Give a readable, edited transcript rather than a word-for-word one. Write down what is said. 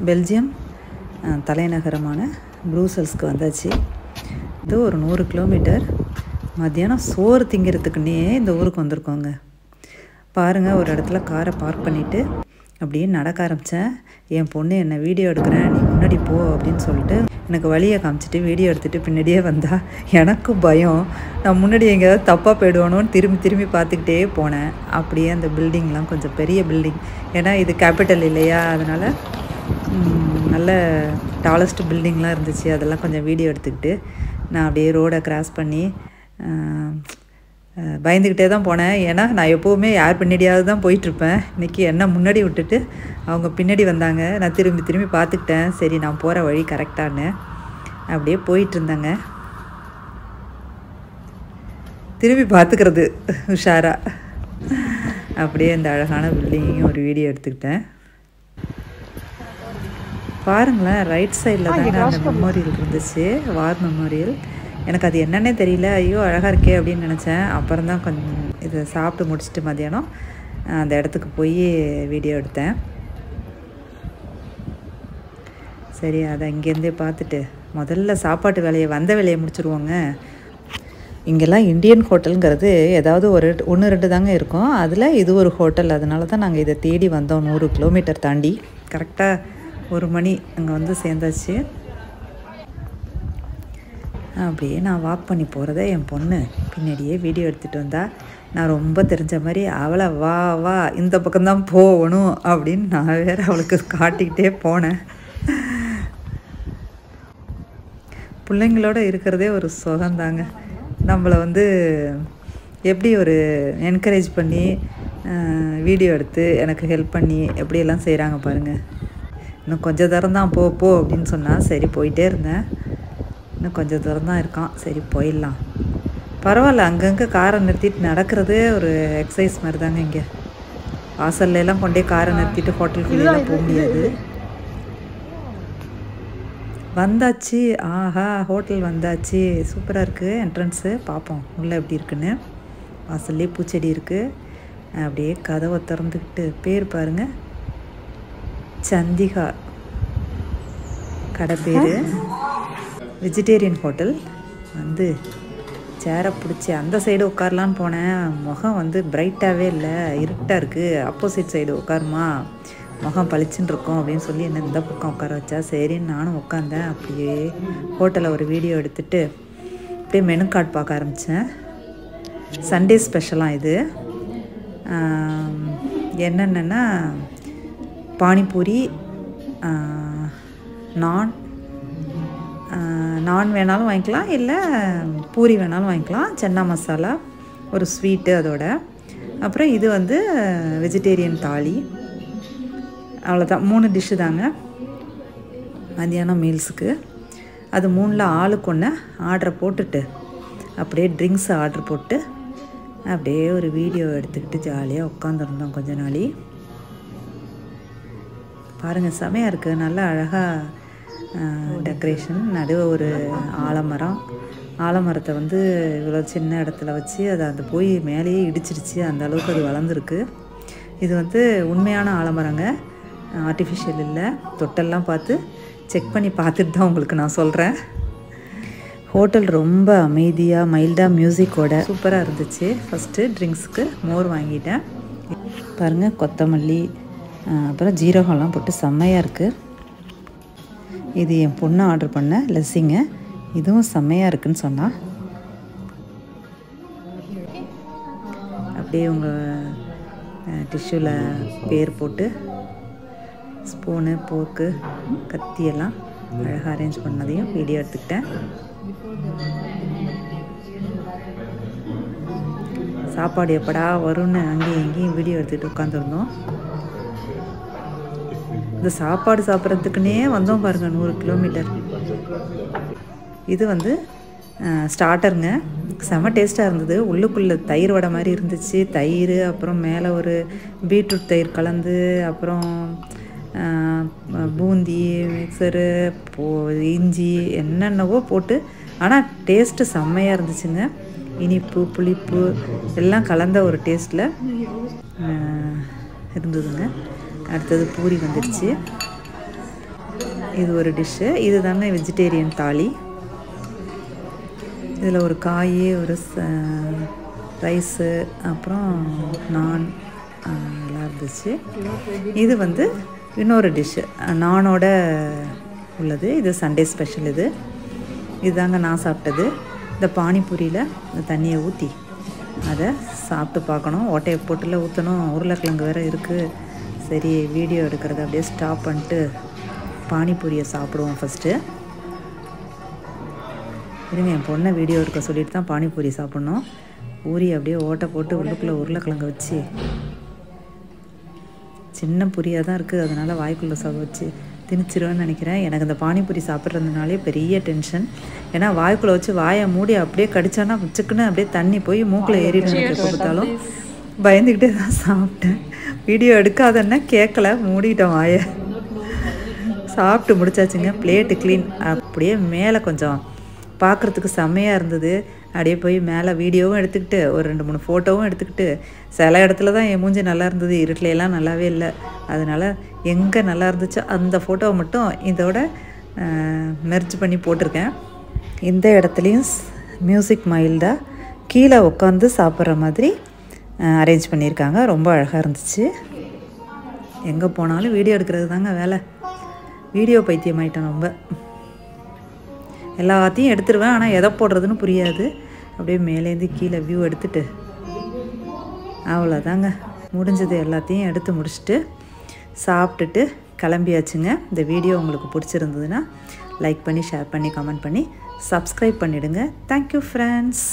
Belgium தலைநகரமான ப்ரூசல்ஸ்க்கு வந்தாச்சு. இது ஒரு 100 கிலோமீட்டர். மத்தியானம் சோறு திங்கிறதுக்குன்னே இந்த ஊருக்கு வந்திருக்கோங்க. பாருங்கள், ஒரு இடத்துல காரை பார்க் பண்ணிவிட்டு அப்படியே நடக்க ஆரம்பித்தேன். என் பொண்ணு என்னை வீடியோ எடுக்கிறேன், நீ முன்னாடி போ அப்படின்னு சொல்லிட்டு எனக்கு வழியை காமிச்சிட்டு வீடியோ எடுத்துகிட்டு பின்னாடியே வந்தா. எனக்கும் பயம், நான் முன்னாடி எங்கேயாவது தப்பாக போயிடுவானோன்னு திரும்பி பார்த்துக்கிட்டே போனேன். அப்படியே அந்த பில்டிங்லாம் கொஞ்சம் பெரிய பில்டிங், ஏன்னா இது கேபிட்டல் இல்லையா, அதனால் நல்ல டாலஸ்ட் பில்டிங்லாம் இருந்துச்சு. அதெல்லாம் கொஞ்சம் வீடியோ எடுத்துக்கிட்டு நான் அப்படியே ரோடை கிராஸ் பண்ணி பயந்துக்கிட்டே தான் போனேன். ஏன்னா நான் எப்போவுமே யார் பின்னாடியாவது தான் போயிட்டுருப்பேன். இன்றைக்கி என்ன முன்னாடி விட்டுட்டு அவங்க பின்னாடி வந்தாங்க. நான் திரும்பி பார்த்துக்கிட்டேன், சரி நான் போகிற வழி கரெக்டானு அப்படியே போயிட்டுருந்தேங்க. திரும்பி பார்த்துக்கிறது உஷாராக. அப்படியே இந்த அழகான பில்டிங்கையும் ஒரு வீடியோ எடுத்துக்கிட்டேன். பாருங்களேன், ரைட் சைடில் தாங்க அந்த மெமோரியல் இருந்துச்சு, வார் மெமோரியல். எனக்கு அது என்னன்னே தெரியல. ஐயோ அழகாக இருக்கே அப்படின்னு நினச்சேன். அப்புறம் தான் கொஞ்சம் இதை சாப்பிட்டு முடிச்சுட்டு மதியானம் அந்த இடத்துக்கு போய் வீடியோ எடுத்தேன். சரி, அதை இங்கேருந்தே பார்த்துட்டு முதல்ல சாப்பாட்டு வேலையை வந்த வேலையை முடிச்சுருவோங்க. இங்கெல்லாம் இந்தியன் ஹோட்டலுங்கிறது ஏதாவது ஒரு 1-2 தாங்க இருக்கும். அதில் இது ஒரு ஹோட்டல். அதனால தான் நாங்கள் இதை தேடி வந்தோம். 100 கிலோமீட்டர் தாண்டி கரெக்டாக 1 மணி அங்கே வந்து சேர்ந்தாச்சு. அப்படியே நான் வாக் பண்ணி போகிறத என் பொண்ணு பின்னாடியே வீடியோ எடுத்துகிட்டு வந்தா. நான் ரொம்ப தெரிஞ்ச மாதிரி அவளை வா வா இந்த பக்கம்தான் போகணும் அப்படின்னு நான் வேறு அவளுக்கு காட்டிக்கிட்டே போனேன். பிள்ளைங்களோட இருக்கிறதே ஒரு சுகந்தாங்க. நம்மளை வந்து எப்படி ஒரு என்கரேஜ் பண்ணி வீடியோ எடுத்து எனக்கு ஹெல்ப் பண்ணி எப்படியெல்லாம் செய்கிறாங்க பாருங்கள். இன்னும் கொஞ்சம் தூரம் தான் போ அப்படின்னு சொன்னால் சரி போயிட்டே இருந்தேன். இன்னும் கொஞ்சம் தூரம் தான் இருக்கான், சரி போயிடலாம். பரவாயில்ல, அங்கங்கே காரை நிறுத்திட்டு நடக்கிறதே ஒரு எக்ஸசைஸ் மாதிரி தாங்க. இங்கே வாசல்லாம் கொண்டே காரை நிறுத்திட்டு ஹோட்டலுக்குள்ளேலாம் போக முடியாது. வந்தாச்சு, ஆஹா ஹோட்டல் வந்தாச்சு. சூப்பராக இருக்குது என்ட்ரன்ஸு. பார்ப்போம் உள்ளே எப்படி இருக்குன்னு. வாசல்லே பூச்செடி இருக்குது. அப்படியே கதவை திறந்துக்கிட்டு பேர் பாருங்கள், சந்திகா கடை பேர். Vegetarian hotel. வந்து சேரை பிடிச்சி அந்த சைடு உட்காரலான்னு போனேன். முகம் வந்து பிரைட்டாகவே இல்லை, இருட்டாக இருக்குது. ஆப்போசிட் சைடு உட்காருமா, முகம் பளிச்சுன்னு இருக்கும் அப்படின்னு சொல்லி என்ன இந்த பக்கம் உட்கார வச்சா. சரின்னு நானும் உட்காந்தேன். அப்படியே ஹோட்டலில் ஒரு வீடியோ எடுத்துகிட்டு அப்படியே மெனு கார்டு பார்க்க ஆரம்பித்தேன். சண்டே ஸ்பெஷலாக இது என்னென்னா பானிபூரி, நான் வேணாலும் வாங்கிக்கலாம், இல்லை பூரி வேணாலும் வாங்கிக்கலாம். சன்னா மசாலா, ஒரு ஸ்வீட்டு அதோட. அப்புறம் இது வந்து வெஜிடேரியன் தாலி. அவ்வளோதான், 3 டிஷ்ஷு தாங்க மதியானம் மீல்ஸுக்கு. அது 3ல் ஆளுக்கு ஒன்று ஆர்டரை போட்டுட்டு அப்படியே ட்ரிங்க்ஸ் ஆர்டர் போட்டு அப்படியே ஒரு வீடியோ எடுத்துக்கிட்டு ஜாலியாக உட்காந்துருந்தோம் கொஞ்ச நாளி. பாருங்கள், செமையாக இருக்குது. நல்லா அழகாக டெக்கரேஷன். நடுவே ஒரு ஆலமரத்தை வந்து இவ்வளோ சின்ன இடத்துல வச்சு அதை அந்த போய் மேலேயே இடிச்சிருச்சு. அந்த அளவுக்கு அது வளர்ந்துருக்கு. இது வந்து உண்மையான ஆலமரங்க, ஆர்டிஃபிஷியல் இல்லை. தொட்டெல்லாம் பார்த்து செக் பண்ணி பார்த்துட்டு தான் உங்களுக்கு நான் சொல்கிறேன். ஹோட்டல் ரொம்ப அமைதியாக மைல்டாக மியூசிக்கோட சூப்பராக இருந்துச்சு. ஃபஸ்ட்டு ட்ரிங்க்ஸுக்கு மோர் வாங்கிட்டேன். பாருங்கள், கொத்தமல்லி அப்புறம் ஜீரகம்லாம் போட்டு செம்மையாக இருக்குது. இது என் பொண்ணு ஆர்டர் பண்ண லெஸ்ஸிங்க. இதுவும் செம்மையாக இருக்குன்னு சொன்னால். அப்படியே உங்கள் டிஷ்யூவில் பேர் போட்டு ஸ்பூனு, போர்க்கு, கத்தியெல்லாம் அழகாக அரேஞ்ச் பண்ணதையும் வீடியோ எடுத்துக்கிட்டேன். சாப்பாடு எப்படா வரும்னு அங்கேயும் இங்கேயும் வீடியோ எடுத்துகிட்டு உட்காந்துருந்தோம். இந்த சாப்பாடு சாப்பிட்றதுக்குன்னே வந்தோம் பாருங்கள், 100 கிலோமீட்டர். இது வந்து ஸ்டார்டருங்க. செம டேஸ்ட்டாக இருந்தது. உள்ளுக்குள்ளே தயிர் வடை மாதிரி இருந்துச்சு. தயிர், அப்புறம் மேலே ஒரு பீட்ரூட் தயிர் கலந்து, அப்புறம் பூந்தி, மிக்சரு, இஞ்சி என்னென்னவோ போட்டு, ஆனால் டேஸ்ட்டு செம்மையாக இருந்துச்சுங்க. இனிப்பு, புளிப்பு எல்லாம் கலந்த ஒரு டேஸ்ட்டில் இருந்ததுங்க. அடுத்தது பூரி வந்துடுச்சு. இது ஒரு டிஷ்ஷு. இது தாங்க வெஜிடேரியன் தாலி. இதில் ஒரு காய், ஒரு ரைஸு, அப்புறம் நான் எல்லாம் இருந்துச்சு. இது வந்து இன்னொரு டிஷ்ஷு, நானோட உள்ளது. இது சண்டே ஸ்பெஷல். இதுதாங்க நான் சாப்பிட்டது. இந்த பானிபூரியில் இந்த தண்ணியை ஊற்றி அதை சாப்பிட்டு பார்க்கணும். ஓட்டையை போட்டுல ஊற்றணும். உருளைக்கிழங்கு வேறு இருக்குது. சரி, வீடியோ எடுக்கிறத அப்படியே ஸ்டாப் பண்ணிட்டு பானிபூரியை சாப்பிடுவோம் ஃபஸ்ட்டு. இருங்க, என் பொண்ணை வீடியோ எடுக்க சொல்லிட்டு தான் பானிபூரி சாப்பிட்ணும். பூரி அப்படியே ஓட்டை போட்டு உள்ளுக்குள்ளே உருளைக்கிழங்கு வச்சு, சின்ன பூரியாக தான் இருக்குது, அதனால் வாய்க்குள்ளே வச்சு திணிச்சிருவேன்னு நினைக்கிறேன். எனக்கு இந்த பானிபூரி சாப்பிட்றதுனாலே பெரிய டென்ஷன். ஏன்னா வாய்க்குள்ளே வச்சு வாயை மூடி அப்படியே கடிச்சானா சிக்குன்னு அப்படியே தண்ணி போய் மூக்கில் ஏறிடும். எப்போ பார்த்தாலும் பயந்துக்கிட்டே தான் சாப்பிட்டேன். வீடியோ எடுக்காதன்னா கேட்கல, மூடிட்டேன் வாயை. சாப்பிட்டு முடிச்சாச்சுங்க. Plate clean. அப்படியே மேலே கொஞ்சம் பார்க்குறதுக்கு செம்மையாக இருந்தது. அப்படியே போய் மேலே வீடியோவும் எடுத்துக்கிட்டு ஒரு 2-3 ஃபோட்டோவும் எடுத்துக்கிட்டு, சில இடத்துல தான் என் மூஞ்சி நல்லா இருந்தது, இருட்டிலலாம் நல்லாவே இல்லை. அதனால் எங்கே நல்லா இருந்துச்சோ அந்த ஃபோட்டோவை மட்டும் இதோட மெர்ஜ் பண்ணி போட்டிருக்கேன். இந்த இடத்துலையும் மியூசிக் மைல்டாக கீழே உட்காந்து சாப்பிட்ற மாதிரி அரேஞ்ச் பண்ணியிருக்காங்க. ரொம்ப அழகாக இருந்துச்சு. எங்கே போனாலும் வீடியோ எடுக்கிறது தாங்க வேலை. வீடியோ பைத்தியம் ஆகிட்டேன் ரொம்ப. எல்லாத்தையும் எடுத்துருவேன், ஆனால் எதை போடுறதுன்னு புரியாது. அப்படியே மேலேருந்து கீழே வியூ எடுத்துகிட்டு அவ்வளோதாங்க முடிஞ்சது. எல்லாத்தையும் எடுத்து முடிச்சுட்டு சாப்பிட்டுட்டு கிளம்பியாச்சுங்க. இந்த வீடியோ உங்களுக்கு பிடிச்சிருந்ததுன்னா லைக் பண்ணி, ஷேர் பண்ணி, கமெண்ட் பண்ணி, சப்ஸ்கிரைப் பண்ணிவிடுங்க. Thank you friends.